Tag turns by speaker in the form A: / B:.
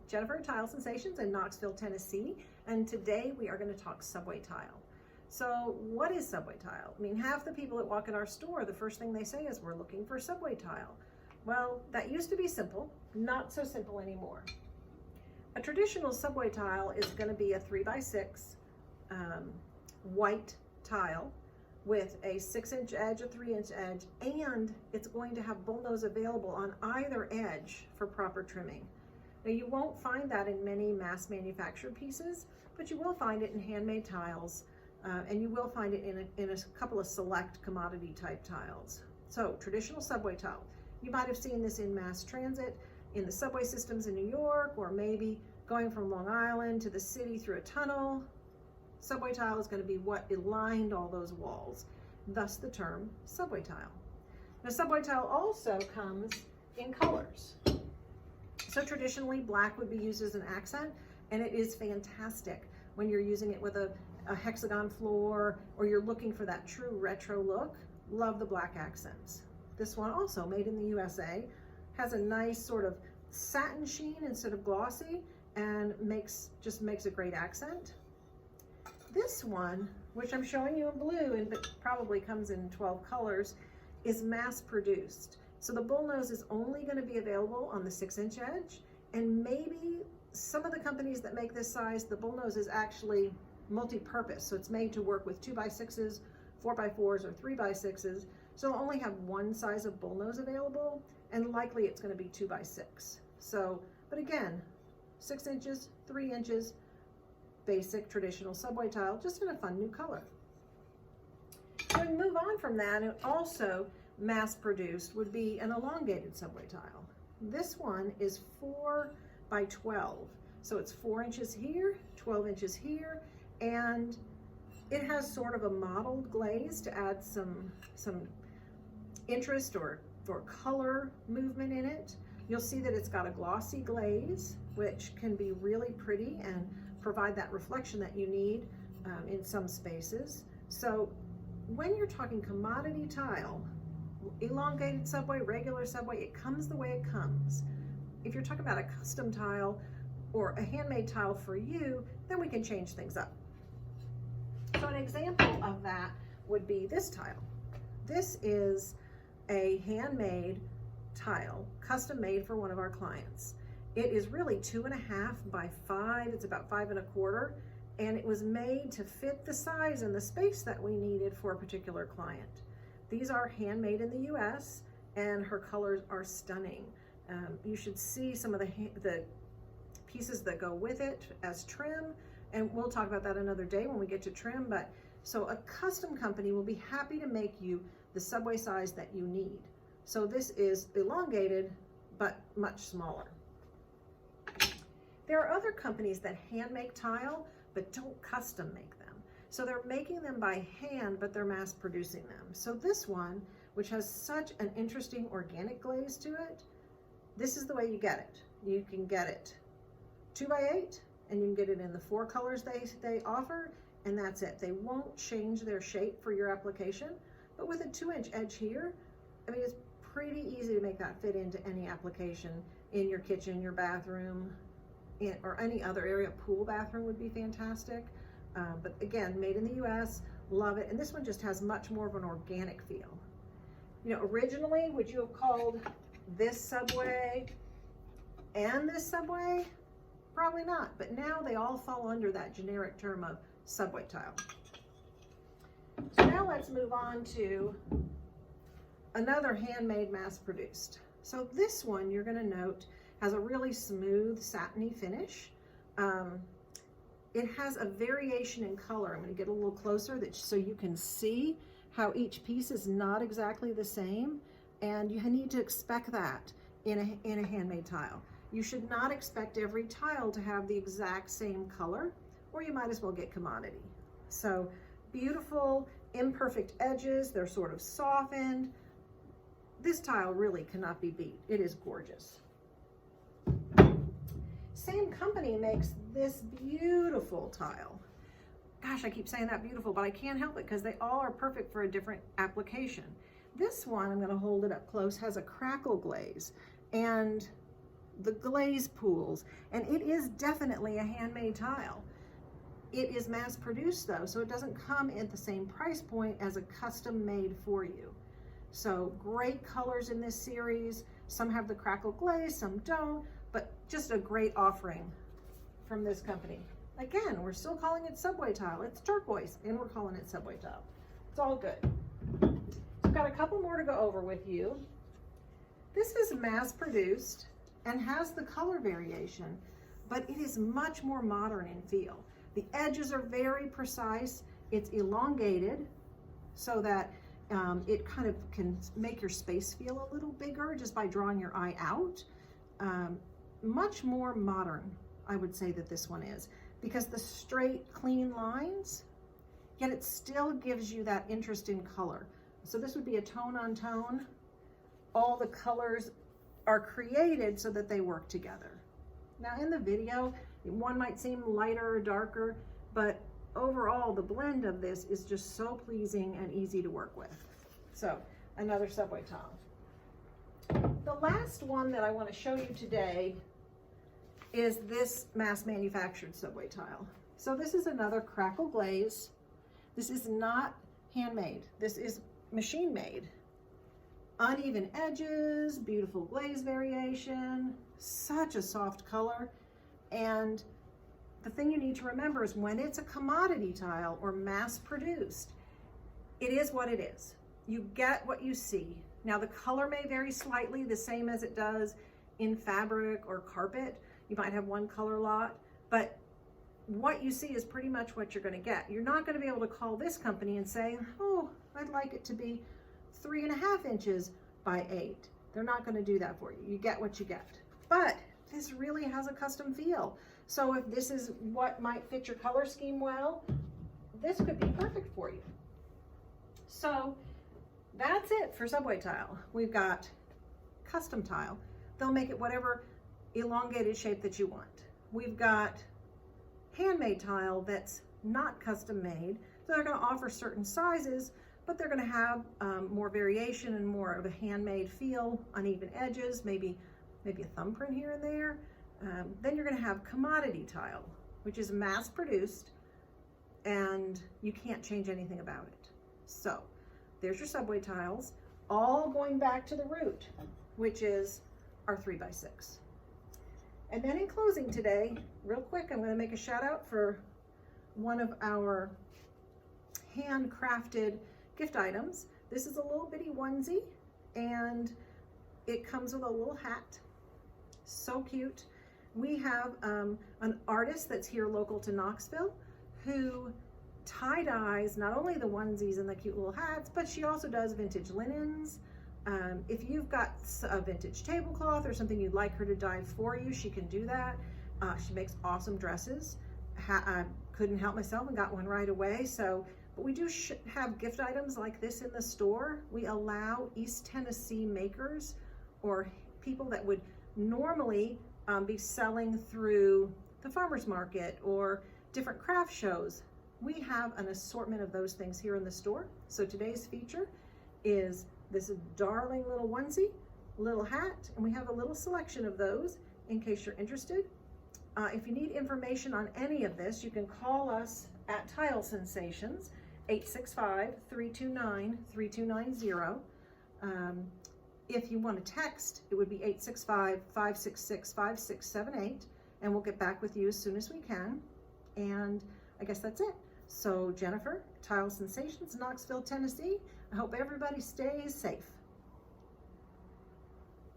A: Jennifer at Tile Sensations in Knoxville, Tennessee, and today we are going to talk subway tile. So what is subway tile? I mean, half the people that walk in our store, the first thing they say is, we're looking for subway tile. Well, that used to be simple, not so simple anymore. A traditional subway tile is going to be a 3x6 white tile with a 6-inch edge, a 3-inch edge, and it's going to have bullnose available on either edge for proper trimming. Now, you won't find that in many mass manufactured pieces, but you will find it in handmade tiles, and you will find it in a couple of select commodity type tiles. So traditional subway tile. You might have seen this in mass transit, in the subway systems in New York, or maybe going from Long Island to the city through a tunnel. Subway tile is going to be what lined all those walls, thus the term subway tile. Now, subway tile also comes in colors. So traditionally, black would be used as an accent, and it is fantastic when you're using it with a hexagon floor, or you're looking for that true retro look. Love the black accents. This one, also made in the USA, has a nice sort of satin sheen instead of glossy, and just makes a great accent. This one, which I'm showing you in blue and but probably comes in 12 colors, is mass produced. So the bullnose is only going to be available on the 6-inch edge, and maybe some of the companies that make this size, the bullnose is actually multi-purpose. So it's made to work with 2x6s, 4x4s, or 3x6s. So it'll only have one size of bullnose available, and likely it's going to be 2x6. So, but again, 6 inches, 3 inches, basic traditional subway tile, just in a fun new color. So we move on from that, and also mass produced would be an elongated subway tile. This one is 4x12. So it's 4 inches here, 12 inches here, and it has sort of a mottled glaze to add some interest or color movement in it. You'll see that it's got a glossy glaze, which can be really pretty and provide that reflection that you need in some spaces. So when you're talking commodity tile, elongated subway, regular subway, it comes the way it comes. If you're talking about a custom tile or a handmade tile for you, then we can change things up. So an example of that would be this tile. This is a handmade tile, custom made for one of our clients. It is really 2.5 by 5. It's about 5 1/4, and it was made to fit the size and the space that we needed for a particular client. These are handmade in the US, and her colors are stunning. You should see some of the pieces that go with it as trim, and we'll talk about that another day when we get to trim. But so a custom company will be happy to make you the subway size that you need. So this is elongated, but much smaller. There are other companies that hand make tile, but don't custom make them. So they're making them by hand, but they're mass producing them. So this one, which has such an interesting organic glaze to it, this is the way you get it. You can get it 2x8, and you can get it in the 4 colors they offer, and that's it. They won't change their shape for your application, but with a 2-inch edge here, I mean, it's pretty easy to make that fit into any application in your kitchen, your bathroom, or any other area. Pool bathroom would be fantastic. But again, made in the US, love it. And this one just has much more of an organic feel. You know, originally, would you have called this subway and this subway? Probably not, but now they all fall under that generic term of subway tile. So now let's move on to another handmade mass produced. So this one, you're gonna note, has a really smooth satiny finish. It has a variation in color. I'm gonna get a little closer so you can see how each piece is not exactly the same, and you need to expect that in a handmade tile. You should not expect every tile to have the exact same color, or you might as well get commodity. So beautiful, imperfect edges, they're sort of softened. This tile really cannot be beat. It is gorgeous. Same company makes this beautiful tile. Gosh, I keep saying that beautiful, but I can't help it because they all are perfect for a different application. This one, I'm going to hold it up close, has a crackle glaze, and the glaze pools, and it is definitely a handmade tile. It is mass produced though, so it doesn't come at the same price point as a custom made for you. So great colors in this series. Some have the crackle glaze, some don't, but just a great offering from this company. Again, we're still calling it Subway tile. It's turquoise and we're calling it Subway tile. It's all good. So I've got a couple more to go over with you. This is mass produced and has the color variation, but it is much more modern in feel. The edges are very precise. It's elongated so that it kind of can make your space feel a little bigger just by drawing your eye out. Much more modern, I would say that this one is, because the straight, clean lines, yet it still gives you that interest in color. So this would be a tone on tone. All the colors are created so that they work together. Now in the video, one might seem lighter or darker, but overall the blend of this is just so pleasing and easy to work with. So another Subway tile. The last one that I want to show you today is this mass manufactured Subway tile. So this is another crackle glaze. This is not handmade. This is machine made. Uneven edges, beautiful glaze variation, such a soft color. And the thing you need to remember is when it's a commodity tile or mass produced, it is what it is. You get what you see. Now the color may vary slightly, the same as it does in fabric or carpet. You might have one color lot, but what you see is pretty much what you're going to get. You're not going to be able to call this company and say, oh, I'd like it to be 3.5 inches by 8. They're not going to do that for you. You get what you get. But this really has a custom feel. So if this is what might fit your color scheme well, this could be perfect for you. So that's it for Subway tile. We've got custom tile. They'll make it whatever elongated shape that you want. We've got handmade tile that's not custom made. So they're going to offer certain sizes, but they're going to have more variation and more of a handmade feel, uneven edges, maybe a thumbprint here and there. Then you're going to have commodity tile, which is mass produced and you can't change anything about it. So there's your Subway tiles, all going back to the root, which is our 3x6. And then in closing today, real quick, I'm going to make a shout out for one of our handcrafted gift items. This is a little bitty onesie and it comes with a little hat. So cute. We have an artist that's here local to Knoxville who tie-dyes not only the onesies and the cute little hats, but she also does vintage linens. If you've got a vintage tablecloth or something you'd like her to dye for you, she can do that. She makes awesome dresses. I couldn't help myself and got one right away. But we do have gift items like this in the store. We allow East Tennessee makers or people that would normally be selling through the farmer's market or different craft shows. We have an assortment of those things here in the store. So today's feature is this darling little onesie, little hat, and we have a little selection of those in case you're interested. If you need information on any of this, you can call us at Tile Sensations, 865-329-3290. If you want to text, it would be 865-566-5678, and we'll get back with you as soon as we can. And I guess that's it. So Jennifer, Tile Sensations, Knoxville, Tennessee. I hope everybody stays safe.